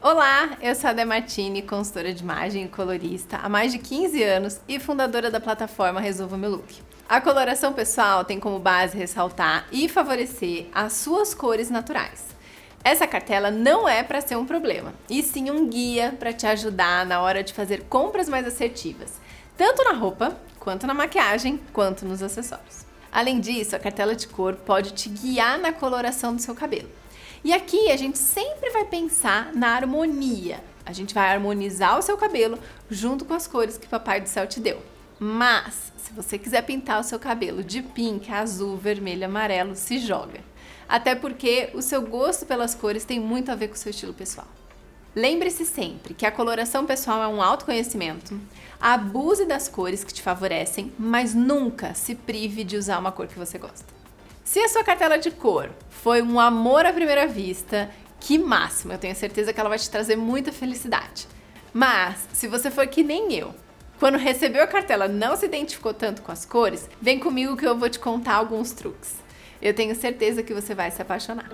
Olá, eu sou a Dé Martini, consultora de imagem e colorista há mais de 15 anos e fundadora da plataforma Resolva Meu Look. A coloração pessoal tem como base ressaltar e favorecer as suas cores naturais. Essa cartela não é para ser um problema, e sim um guia para te ajudar na hora de fazer compras mais assertivas, tanto na roupa, quanto na maquiagem, quanto nos acessórios. Além disso, a cartela de cor pode te guiar na coloração do seu cabelo. E aqui a gente sempre vai pensar na harmonia. A gente vai harmonizar o seu cabelo junto com as cores que o Papai do Céu te deu. Mas, se você quiser pintar o seu cabelo de pink, azul, vermelho, amarelo, se joga. Até porque o seu gosto pelas cores tem muito a ver com o seu estilo pessoal. Lembre-se sempre que a coloração pessoal é um autoconhecimento. Abuse das cores que te favorecem, mas nunca se prive de usar uma cor que você gosta. Se a sua cartela de cor foi um amor à primeira vista, que máximo! Eu tenho certeza que ela vai te trazer muita felicidade. Mas, se você for que nem eu, quando recebeu a cartela não se identificou tanto com as cores, vem comigo que eu vou te contar alguns truques. Eu tenho certeza que você vai se apaixonar.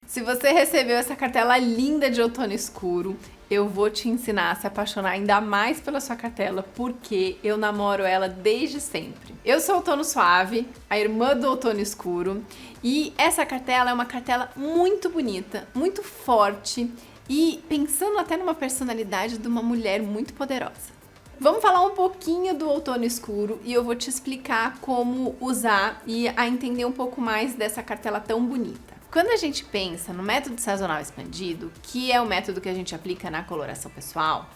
Se você recebeu essa cartela linda de outono escuro, eu vou te ensinar a se apaixonar ainda mais pela sua cartela, porque eu namoro ela desde sempre. Eu sou outono suave, a irmã do outono escuro, e essa cartela é uma cartela muito bonita, muito forte e pensando até numa personalidade de uma mulher muito poderosa. Vamos falar um pouquinho do outono escuro e eu vou te explicar como usar e a entender um pouco mais dessa cartela tão bonita. Quando a gente pensa no método sazonal expandido, que é o método que a gente aplica na coloração pessoal,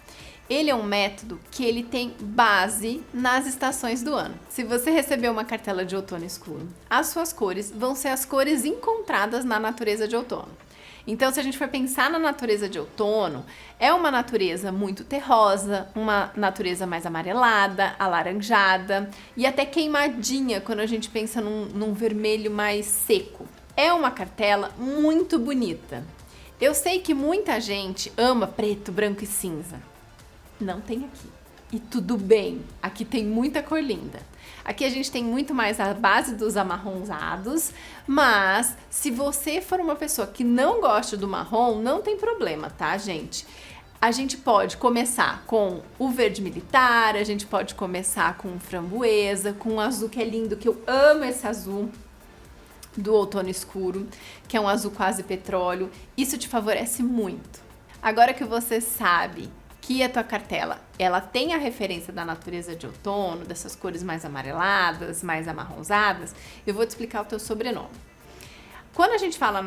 ele é um método que ele tem base nas estações do ano. Se você receber uma cartela de outono escuro, as suas cores vão ser as cores encontradas na natureza de outono. Então, se a gente for pensar na natureza de outono, é uma natureza muito terrosa, uma natureza mais amarelada, alaranjada e até queimadinha quando a gente pensa num vermelho mais seco. É uma cartela muito bonita. Eu sei que muita gente ama preto, branco e cinza. Não tem aqui. E tudo bem, aqui tem muita cor linda. Aqui a gente tem muito mais a base dos amarronzados, mas se você for uma pessoa que não gosta do marrom, não tem problema, tá, gente? A gente pode começar com o verde militar, a gente pode começar com framboesa, com o azul que é lindo, que eu amo esse azul do outono escuro, que é um azul quase petróleo. Isso te favorece muito. Agora que você sabe que a tua cartela, ela tem a referência da natureza de outono, dessas cores mais amareladas, mais amarronzadas, eu vou te explicar o teu sobrenome. Quando a gente fala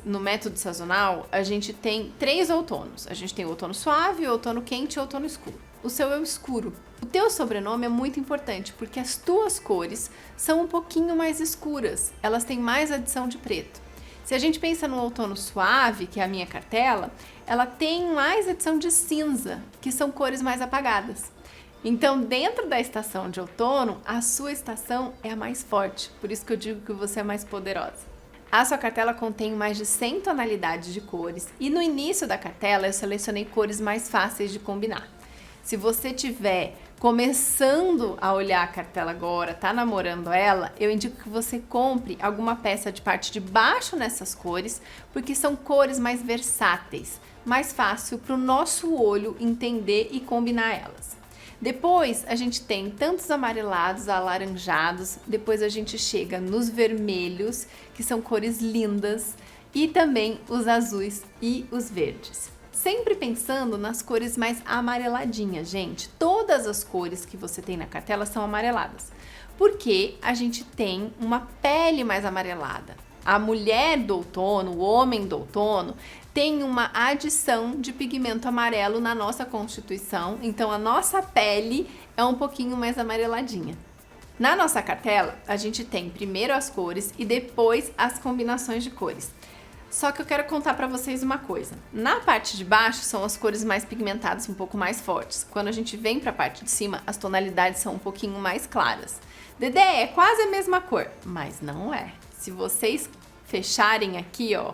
no método sazonal, a gente tem 3 outonos. A gente tem o outono suave, o outono quente e o outono escuro. O seu é o escuro. O teu sobrenome é muito importante, porque as tuas cores são um pouquinho mais escuras. Elas têm mais adição de preto. Se a gente pensa no outono suave, que é a minha cartela, ela tem mais adição de cinza, que são cores mais apagadas. Então, dentro da estação de outono, a sua estação é a mais forte. Por isso que eu digo que você é mais poderosa. A sua cartela contém mais de 100 tonalidades de cores e no início da cartela eu selecionei cores mais fáceis de combinar. Se você tiver começando a olhar a cartela agora, tá namorando ela, eu indico que você compre alguma peça de parte de baixo nessas cores, porque são cores mais versáteis, mais fácil para o nosso olho entender e combinar elas. Depois a gente tem tantos amarelados, alaranjados, depois a gente chega nos vermelhos, que são cores lindas, e também os azuis e os verdes. Sempre pensando nas cores mais amareladinhas, gente. Todas as cores que você tem na cartela são amareladas, porque a gente tem uma pele mais amarelada. A mulher do outono, o homem do outono, tem uma adição de pigmento amarelo na nossa constituição, então a nossa pele é um pouquinho mais amareladinha. Na nossa cartela, a gente tem primeiro as cores e depois as combinações de cores. Só que eu quero contar pra vocês uma coisa. Na parte de baixo são as cores mais pigmentadas, um pouco mais fortes. Quando a gente vem pra parte de cima, as tonalidades são um pouquinho mais claras. Dedé, é quase a mesma cor, mas não é. Se vocês fecharem aqui, ó,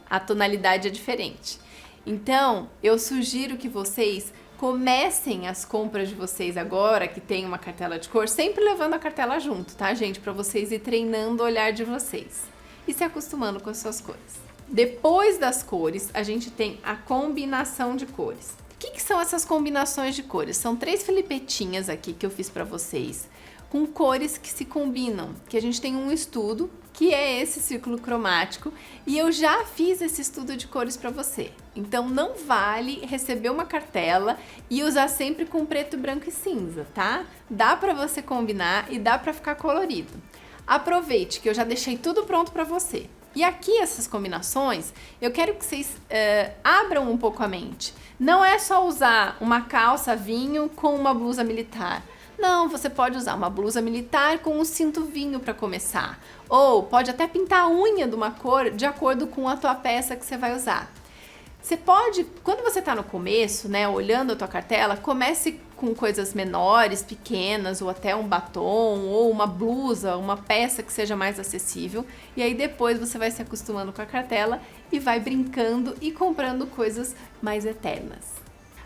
a tonalidade é diferente. Então, eu sugiro que vocês comecem as compras de vocês agora, que tem uma cartela de cor, sempre levando a cartela junto, tá, gente? Pra vocês ir treinando o olhar de vocês. e se acostumando com as suas cores. Depois das cores, a gente tem a combinação de cores. O que são essas combinações de cores? São 3 filipetinhas aqui que eu fiz para vocês, com cores que se combinam, que a gente tem um estudo, que é esse círculo cromático, e eu já fiz esse estudo de cores para você. Então não vale receber uma cartela e usar sempre com preto, branco e cinza, tá? Dá para você combinar e dá para ficar colorido. Aproveite que eu já deixei tudo pronto para você. E aqui essas combinações, eu quero que vocês abram um pouco a mente. Não é só usar uma calça vinho com uma blusa militar. Não, você pode usar uma blusa militar com um cinto vinho para começar. Ou pode até pintar a unha de uma cor de acordo com a tua peça que você vai usar. Você pode, quando você está no começo, né, olhando a tua cartela, comece com coisas menores, pequenas, ou até um batom, ou uma blusa, uma peça que seja mais acessível. E aí depois você vai se acostumando com a cartela e vai brincando e comprando coisas mais eternas.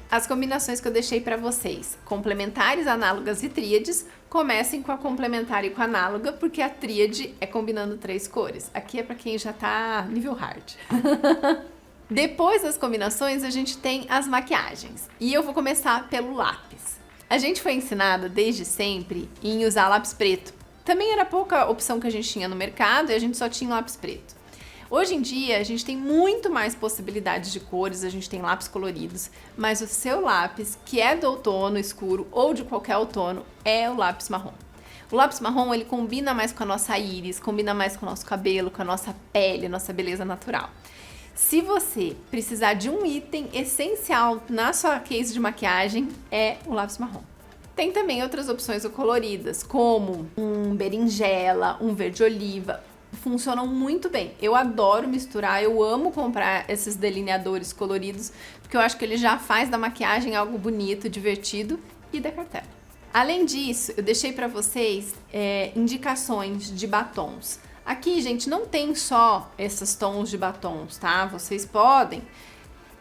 As combinações que eu deixei para vocês, complementares, análogas e tríades, comecem com a complementar e com a análoga, porque a tríade é combinando 3 cores. Aqui é para quem já tá nível hard. Depois das combinações, a gente tem as maquiagens. E eu vou começar pelo lápis. A gente foi ensinada desde sempre em usar lápis preto. Também era pouca opção que a gente tinha no mercado e a gente só tinha lápis preto. Hoje em dia, a gente tem muito mais possibilidades de cores, a gente tem lápis coloridos, mas o seu lápis, que é do outono escuro ou de qualquer outono, é o lápis marrom. O lápis marrom, ele combina mais com a nossa íris, combina mais com o nosso cabelo, com a nossa pele, nossa beleza natural. Se você precisar de um item essencial na sua case de maquiagem, é o lápis marrom. Tem também outras opções coloridas, como um berinjela, um verde oliva. Funcionam muito bem. Eu adoro misturar, eu amo comprar esses delineadores coloridos, porque eu acho que ele já faz da maquiagem algo bonito, divertido e da cartela. Além disso, eu deixei para vocês indicações de batons. Aqui, gente, não tem só esses tons de batons, tá? Vocês podem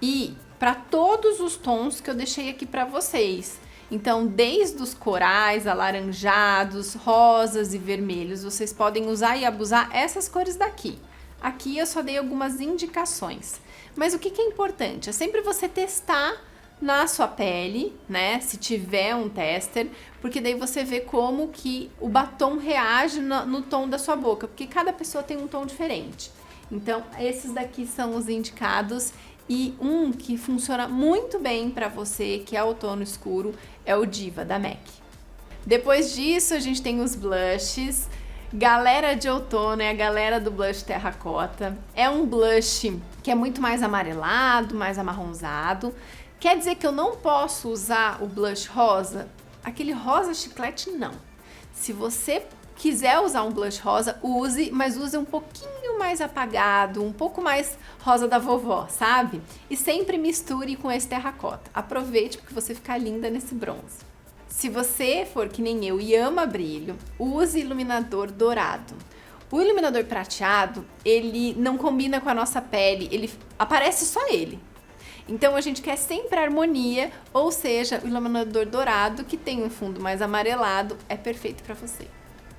ir para todos os tons que eu deixei aqui para vocês. Então, desde os corais, alaranjados, rosas e vermelhos, vocês podem usar e abusar essas cores daqui. Aqui eu só dei algumas indicações. Mas o que é importante? É sempre você testar na sua pele, né? Se tiver um tester, porque daí você vê como que o batom reage no tom da sua boca, porque cada pessoa tem um tom diferente. Então, esses daqui são os indicados. E um que funciona muito bem para você, que é outono escuro, é o Diva da MAC. Depois disso, a gente tem os blushes. Galera de outono é a galera do blush terracota. É um blush que é muito mais amarelado, mais amarronzado. Quer dizer que eu não posso usar o blush rosa? Aquele rosa chiclete, não. Se você quiser usar um blush rosa, use, mas use um pouquinho mais apagado, um pouco mais rosa da vovó, sabe? E sempre misture com esse terracota. Aproveite porque você fica linda nesse bronze. Se você for que nem eu e ama brilho, use iluminador dourado. O iluminador prateado, ele não combina com a nossa pele, ele aparece só ele. Então a gente quer sempre harmonia, ou seja, o iluminador dourado, que tem um fundo mais amarelado, é perfeito para você.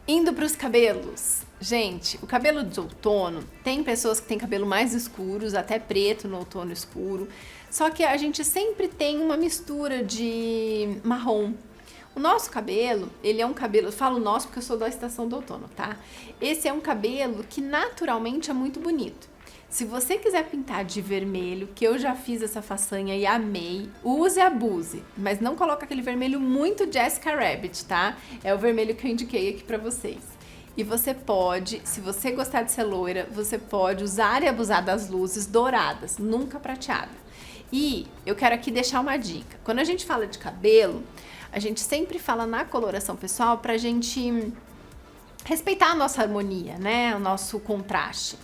Indo para os cabelos. Gente, o cabelo de outono, tem pessoas que têm cabelo mais escuros, até preto no outono escuro, só que a gente sempre tem uma mistura de marrom. O nosso cabelo, ele é um cabelo, eu falo nosso porque eu sou da estação do outono, tá? Esse é um cabelo que naturalmente é muito bonito. Se você quiser pintar de vermelho, que eu já fiz essa façanha e amei, use e abuse, mas não coloque aquele vermelho muito Jessica Rabbit, tá? É o vermelho que eu indiquei aqui pra vocês. E você pode, se você gostar de ser loira, você pode usar e abusar das luzes douradas, nunca prateada. E eu quero aqui deixar uma dica. Quando a gente fala de cabelo, a gente sempre fala na coloração pessoal pra gente respeitar a nossa harmonia, né? O nosso contraste.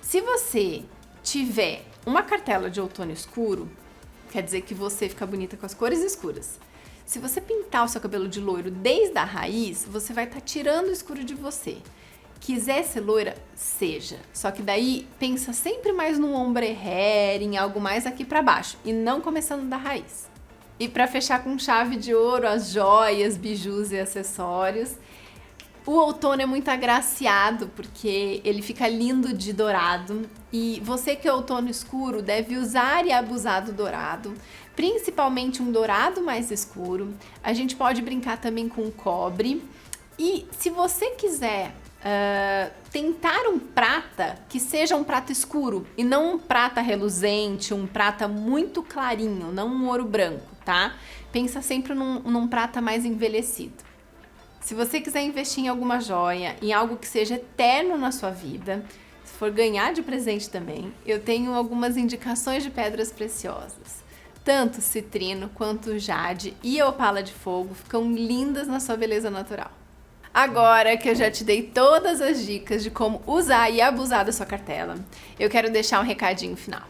Se você tiver uma cartela de outono escuro, quer dizer que você fica bonita com as cores escuras. Se você pintar o seu cabelo de loiro desde a raiz, você vai estar tirando o escuro de você. Quiser ser loira, seja. Só que daí pensa sempre mais no ombre hair, em algo mais aqui pra baixo, e não começando da raiz. E para fechar com chave de ouro, as joias, bijus e acessórios. O outono é muito agraciado porque ele fica lindo de dourado e você que é outono escuro deve usar e abusar do dourado, principalmente um dourado mais escuro. A gente pode brincar também com cobre e se você quiser tentar um prata que seja um prata escuro e não um prata reluzente, um prata muito clarinho, não um ouro branco, tá? Pensa sempre num prata mais envelhecido. Se você quiser investir em alguma joia, em algo que seja eterno na sua vida, se for ganhar de presente também, eu tenho algumas indicações de pedras preciosas. Tanto citrino quanto jade e opala de fogo ficam lindas na sua beleza natural. Agora que eu já te dei todas as dicas de como usar e abusar da sua cartela, eu quero deixar um recadinho final.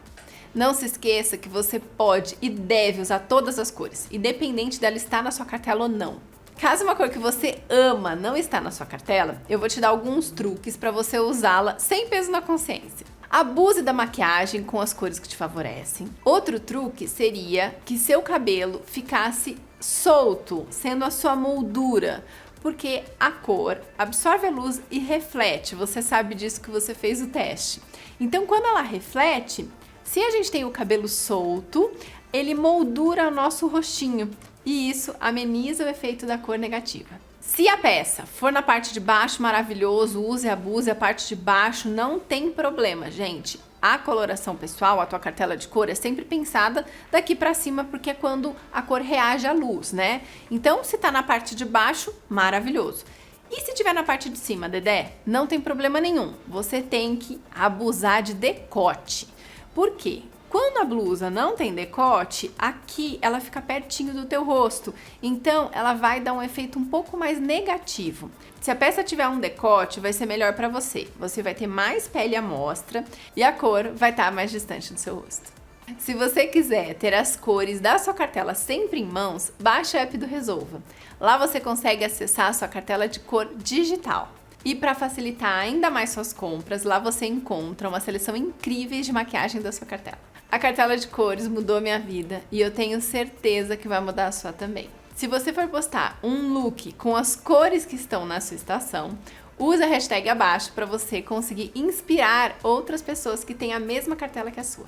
Não se esqueça que você pode e deve usar todas as cores, independente dela estar na sua cartela ou não. Caso uma cor que você ama não está na sua cartela, eu vou te dar alguns truques para você usá-la sem peso na consciência. Abuse da maquiagem com as cores que te favorecem. Outro truque seria que seu cabelo ficasse solto, sendo a sua moldura, porque a cor absorve a luz e reflete. Você sabe disso que você fez o teste. Então, quando ela reflete, se a gente tem o cabelo solto, ele moldura o nosso rostinho. E isso ameniza o efeito da cor negativa. Se a peça for na parte de baixo, maravilhoso, use e abuse. A parte de baixo não tem problema, gente. A coloração pessoal, a tua cartela de cor é sempre pensada daqui pra cima, porque é quando a cor reage à luz, né? Então, se tá na parte de baixo, maravilhoso. E se tiver na parte de cima, Dedé, não tem problema nenhum. Você tem que abusar de decote. Por quê? Quando a blusa não tem decote, aqui ela fica pertinho do teu rosto, então ela vai dar um efeito um pouco mais negativo. Se a peça tiver um decote, vai ser melhor para você. Você vai ter mais pele à mostra e a cor vai estar mais distante do seu rosto. Se você quiser ter as cores da sua cartela sempre em mãos, baixa o app do Resolva. Lá você consegue acessar a sua cartela de cor digital. E para facilitar ainda mais suas compras, lá você encontra uma seleção incrível de maquiagem da sua cartela. A cartela de cores mudou minha vida e eu tenho certeza que vai mudar a sua também. Se você for postar um look com as cores que estão na sua estação, use a hashtag abaixo para você conseguir inspirar outras pessoas que têm a mesma cartela que a sua.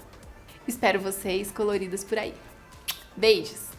Espero vocês coloridas por aí. Beijos!